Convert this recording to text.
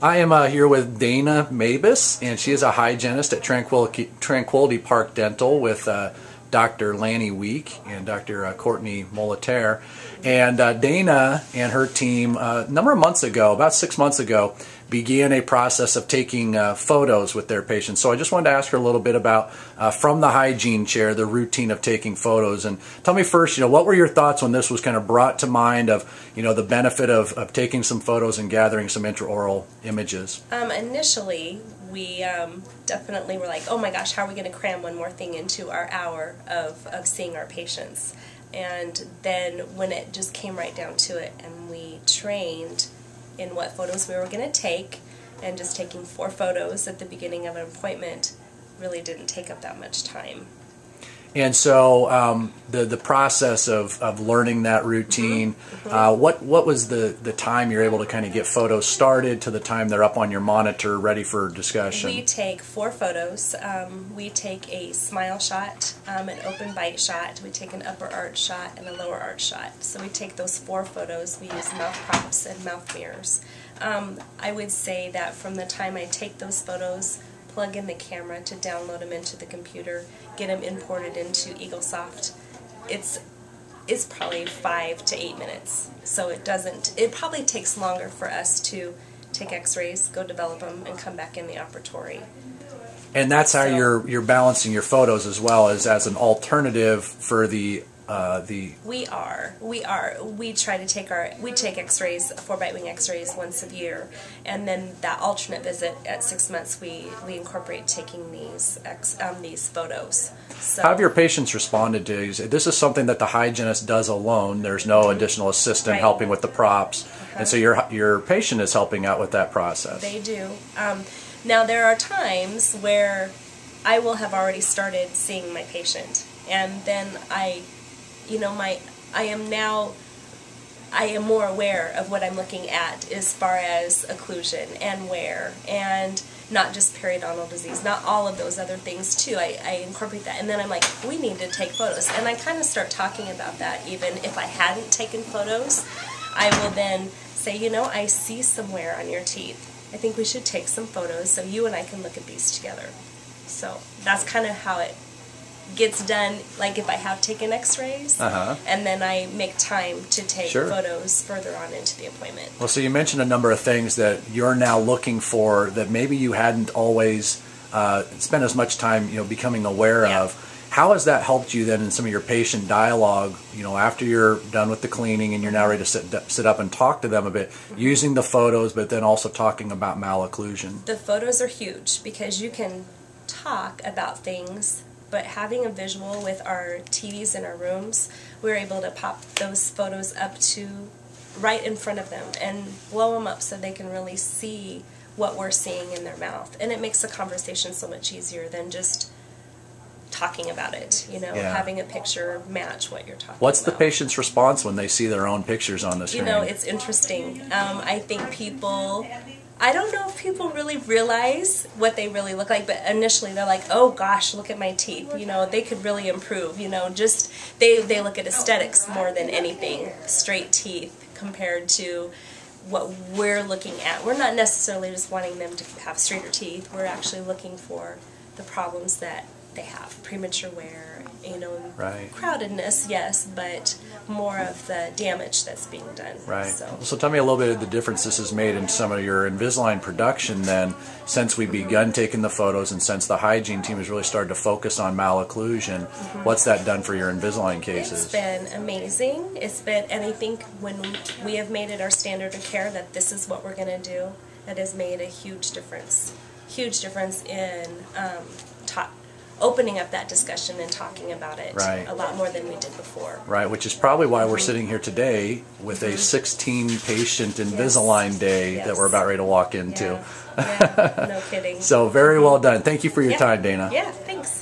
I am here with Dana Mabus, and she is a hygienist at Tranquility Park Dental with Dr. Lanny Week and Dr. Courtney Molitere. And Dana and her team, a number of months ago, about 6 months ago, began a process of taking photos with their patients. So I just wanted to ask her a little bit about, from the hygiene chair, the routine of taking photos. And tell me first, what were your thoughts when this was kind of brought to mind of, the benefit of taking some photos and gathering some intraoral images? Initially, we definitely were like, oh my gosh, how are we going to cram one more thing into our hour of seeing our patients? And then when it just came right down to it and we trained in what photos we were going to take, and just taking 4 photos at the beginning of an appointment really didn't take up that much time. And so the process of learning that routine, what was the time you're able to kind of get photos started to the time they're up on your monitor ready for discussion? We take 4 photos. We take a smile shot, an open bite shot, we take an upper arch shot, and a lower arch shot. So we take those 4 photos. We use mouth props and mouth mirrors. I would say that from the time I take those photos, plug in the camera to download them into the computer, get them imported into EagleSoft, it's probably 5 to 8 minutes. So it probably takes longer for us to take x-rays, go develop them, and come back in the operatory. And that's how you're balancing your photos as well as an alternative for the We try to take x-rays, 4-bite wing x-rays once a year, and then that alternate visit at 6 months we incorporate taking these photos. So, how have your patients responded to these? This is something that the hygienist does alone. There's no additional assistant helping with the props, and so your patient is helping out with that process. They do. Now there are times where I will have already started seeing my patient, and then I am more aware of what I'm looking at as far as occlusion and wear, and not just periodontal disease, not all of those other things too. I incorporate that, and then I'm like, we need to take photos, and I kind of start talking about that. Even if I hadn't taken photos, I will then say, I see some wear on your teeth. I think we should take some photos so you and I can look at these together. So that's kind of how it gets done, like if I have taken x-rays, and then I make time to take photos further on into the appointment. Well, so you mentioned a number of things that you're now looking for that maybe you hadn't always spent as much time becoming aware of. How has that helped you then in some of your patient dialogue, after you're done with the cleaning and you're now ready to sit up and talk to them a bit, using the photos, but then also talking about malocclusion? The photos are huge because you can talk about things, but having a visual with our TVs in our rooms, we're able to pop those photos up to right in front of them and blow them up so they can really see what we're seeing in their mouth. And it makes the conversation so much easier than just talking about it, having a picture match what you're talking about. What's the patient's response when they see their own pictures on the screen? It's interesting. I think I don't know if people really realize what they really look like, but initially they're like, oh gosh, look at my teeth, they could really improve, just, they look at aesthetics more than anything, straight teeth compared to what we're looking at. We're not necessarily just wanting them to have straighter teeth, we're actually looking for the problems that they have, premature wear, crowdedness, yes, but more of the damage that's being done. Right. So tell me a little bit of the difference this has made in some of your Invisalign production then, since we begun taking the photos and since the hygiene team has really started to focus on malocclusion. What's that done for your Invisalign cases? It's been amazing. And I think when we have made it our standard of care that this is what we're going to do, it has made a huge difference. Huge difference in opening up that discussion and talking about it a lot more than we did before. Right, which is probably why we're sitting here today with a 16-patient Invisalign day that we're about ready to walk into. Yeah, no kidding. So very well done. Thank you for your time, Dana. Yeah, thanks.